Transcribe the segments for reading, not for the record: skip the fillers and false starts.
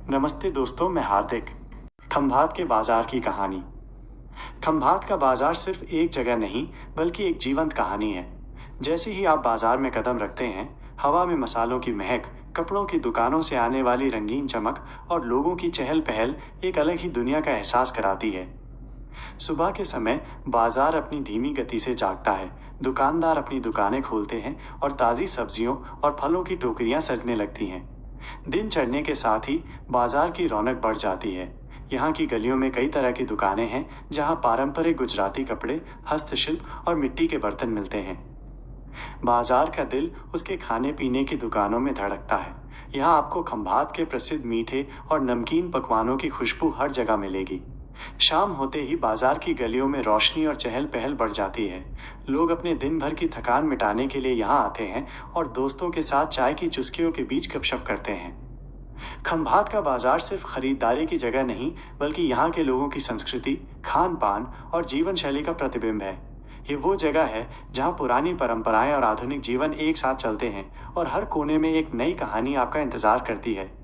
नमस्ते दोस्तों, मैं हार्दिक। खंभात के बाजार की कहानी। खंभात का बाजार सिर्फ एक जगह नहीं, बल्कि एक जीवंत कहानी है। जैसे ही आप बाजार में कदम रखते हैं, हवा में मसालों की महक, कपड़ों की दुकानों से आने वाली रंगीन चमक और लोगों की चहल पहल एक अलग ही दुनिया का एहसास कराती है। सुबह के समय बाजार अपनी धीमी गति से जागता है। दुकानदार अपनी दुकानें खोलते हैं और ताज़ी सब्जियों और फलों की टोकरियां सजने लगती हैं। दिन चढ़ने के साथ ही बाजार की रौनक बढ़ जाती है। यहाँ की गलियों में कई तरह की दुकानें हैं, जहाँ पारंपरिक गुजराती कपड़े, हस्तशिल्प और मिट्टी के बर्तन मिलते हैं। बाजार का दिल उसके खाने पीने की दुकानों में धड़कता है। यहाँ आपको खंभात के प्रसिद्ध मीठे और नमकीन पकवानों की खुशबू हर जगह मिलेगी। शाम होते ही बाजार की गलियों में रोशनी और चहल पहल बढ़ जाती है। लोग अपने दिन भर की थकान मिटाने के लिए यहाँ आते हैं और दोस्तों के साथ चाय की चुस्कियों के बीच गपशप करते हैं। खंभात का बाजार सिर्फ खरीदारी की जगह नहीं, बल्कि यहाँ के लोगों की संस्कृति, खान पान और जीवन शैली का प्रतिबिंब है। ये वो जगह है जहाँ पुरानी परंपराएं और आधुनिक जीवन एक साथ चलते हैं और हर कोने में एक नई कहानी आपका इंतजार करती है।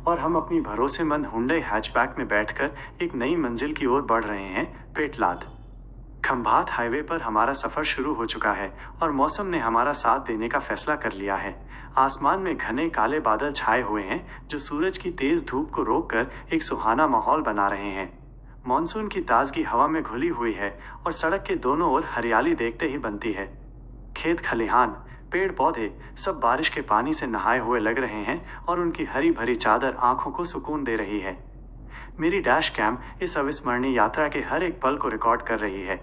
और हम अपनी भरोसेमंद हुंडई हैचबैक में बैठकर एक नई मंजिल की ओर बढ़ रहे हैं, पेटलाद। खंभात हाईवे पर हमारा सफर शुरू हो चुका है और मौसम ने हमारा साथ देने का फैसला कर लिया है। आसमान में घने काले बादल छाए हुए हैं, जो सूरज की तेज धूप को रोककर एक सुहाना माहौल बना रहे हैं। मॉनसून की ताजगी हवा में घुली हुई है और सड़क के दोनों ओर हरियाली देखते ही बनती है। खेत खलिहान, पेड़ पौधे सब बारिश के पानी से नहाए हुए लग रहे हैं और उनकी हरी भरी चादर आंखों को सुकून दे रही है। मेरी डैश कैम इस अविस्मरणीय यात्रा के हर एक पल को रिकॉर्ड कर रही है।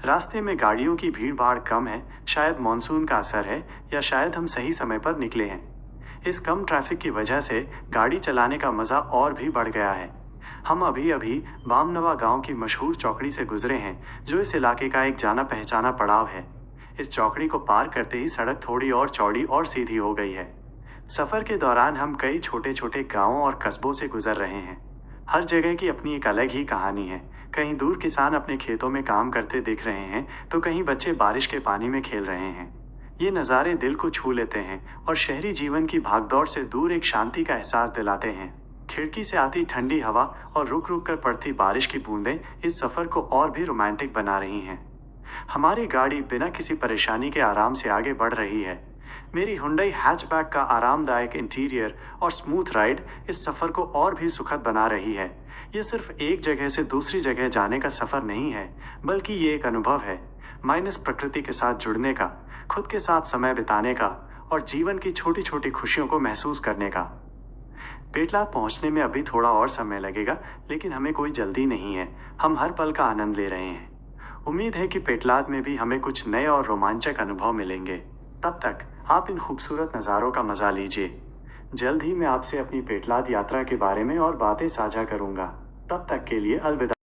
रास्ते में गाड़ियों की भीड़ भाड़ कम है, शायद मॉनसून का असर है या शायद हम सही समय पर निकले हैं। इस कम ट्रैफिक की वजह से गाड़ी चलाने का मज़ा और भी बढ़ गया है। हम अभी अभी बामनवा गांव की मशहूर चौकड़ी से गुजरे हैं, जो इस इलाके का एक जाना पहचाना पड़ाव है। इस चौकड़ी को पार करते ही सड़क थोड़ी और चौड़ी और सीधी हो गई है। सफ़र के दौरान हम कई छोटे छोटे गांवों और कस्बों से गुजर रहे हैं। हर जगह की अपनी एक अलग ही कहानी है। कहीं दूर किसान अपने खेतों में काम करते दिख रहे हैं, तो कहीं बच्चे बारिश के पानी में खेल रहे हैं। ये नज़ारे दिल को छू लेते हैं और शहरी जीवन की भागदौड़ से दूर एक शांति का एहसास दिलाते हैं। खिड़की से आती ठंडी हवा और रुक रुक कर पड़ती बारिश की बूंदें इस सफ़र को और भी रोमांटिक बना रही हैं। हमारी गाड़ी बिना किसी परेशानी के आराम से आगे बढ़ रही है। मेरी हुंडई हैचबैक का आरामदायक इंटीरियर और स्मूथ राइड इस सफ़र को और भी सुखद बना रही है। ये सिर्फ एक जगह से दूसरी जगह जाने का सफ़र नहीं है, बल्कि ये एक अनुभव है, माइनस प्रकृति के साथ जुड़ने का, खुद के साथ समय बिताने का और जीवन की छोटी छोटी खुशियों को महसूस करने का। पेटलाद पहुंचने में अभी थोड़ा और समय लगेगा, लेकिन हमें कोई जल्दी नहीं है। हम हर पल का आनंद ले रहे हैं। उम्मीद है कि पेटलाद में भी हमें कुछ नए और रोमांचक अनुभव मिलेंगे। तब तक आप इन खूबसूरत नज़ारों का मज़ा लीजिए। जल्द ही मैं आपसे अपनी पेटलाद यात्रा के बारे में और बातें साझा करूंगा। तब तक के लिए अलविदा।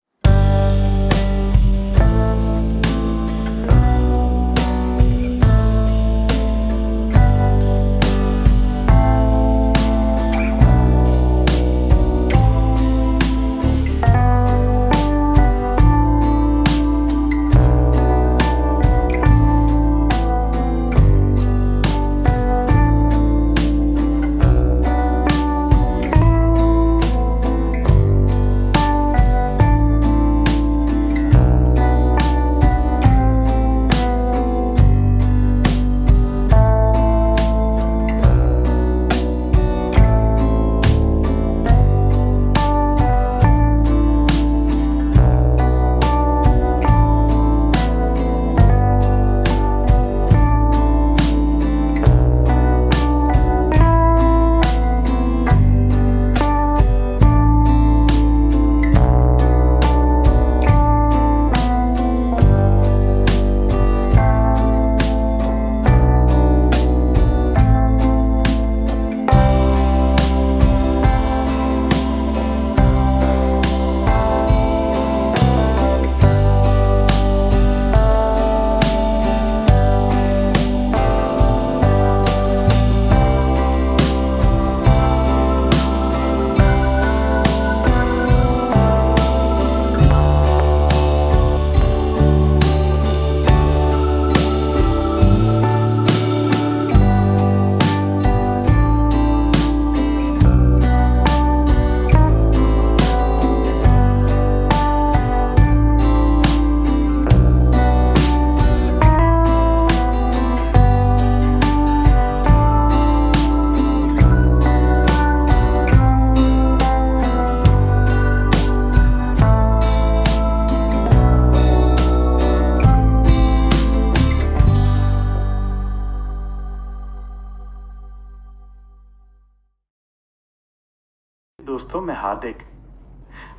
दोस्तों, मैं हार्दिक।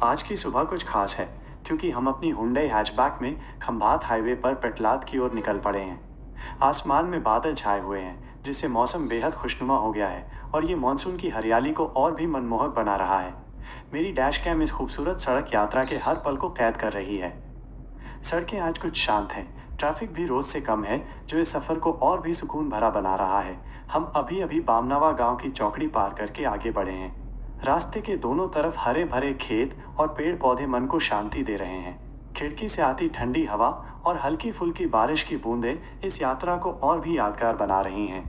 आज की सुबह कुछ खास है, क्योंकि हम अपनी हुंडई हैचबैक में खंभात हाईवे पर पेटलाद की ओर निकल पड़े हैं। आसमान में बादल छाए हुए हैं, जिससे मौसम बेहद खुशनुमा हो गया है और ये मानसून की हरियाली को और भी मनमोहक बना रहा है। मेरी डैश कैम इस खूबसूरत सड़क यात्रा के हर पल को कैद कर रही है। सड़कें आज कुछ शांत हैं, ट्रैफिक भी रोज से कम है, जो इस सफ़र को और भी सुकून भरा बना रहा है। हम अभी अभी बामनावा गांव की चौकड़ी पार करके आगे बढ़े हैं। रास्ते के दोनों तरफ हरे भरे खेत और पेड़ पौधे मन को शांति दे रहे हैं। खिड़की से आती ठंडी हवा और हल्की फुल्की बारिश की बूंदें इस यात्रा को और भी यादगार बना रही हैं।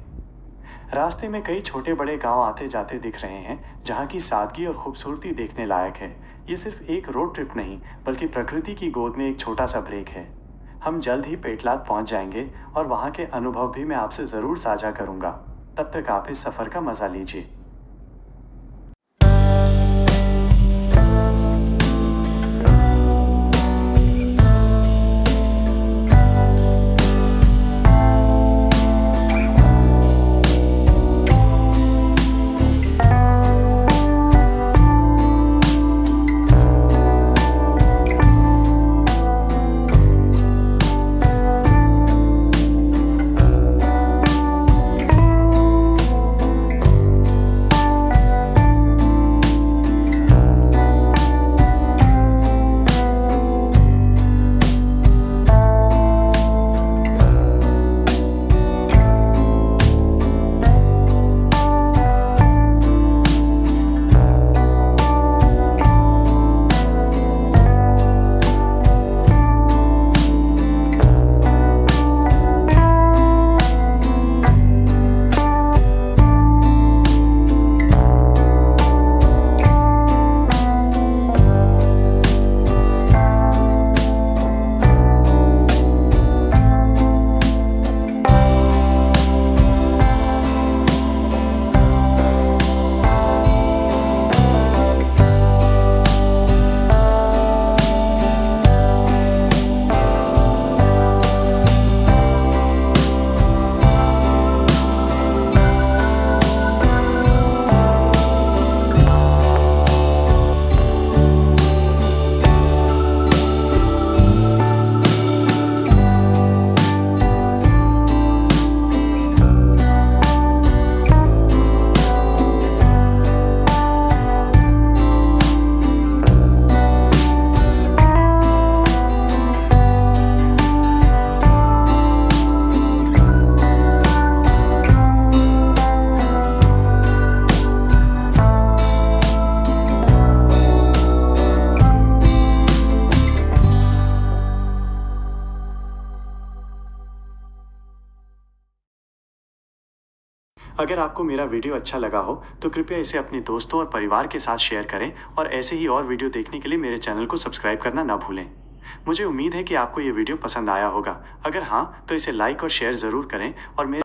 रास्ते में कई छोटे बड़े गांव आते जाते दिख रहे हैं, जहां की सादगी और खूबसूरती देखने लायक है। ये सिर्फ एक रोड ट्रिप नहीं, बल्कि प्रकृति की गोद में एक छोटा सा ब्रेक है। हम जल्द ही पेटलाद पहुंच जाएंगे और वहां के अनुभव भी मैं आपसे ज़रूर साझा करूंगा। तब तक आप इस सफ़र का मज़ा लीजिए। अगर आपको मेरा वीडियो अच्छा लगा हो तो कृपया इसे अपने दोस्तों और परिवार के साथ शेयर करें और ऐसे ही और वीडियो देखने के लिए मेरे चैनल को सब्सक्राइब करना ना भूलें। मुझे उम्मीद है कि आपको ये वीडियो पसंद आया होगा। अगर हाँ तो इसे लाइक और शेयर ज़रूर करें और मेरे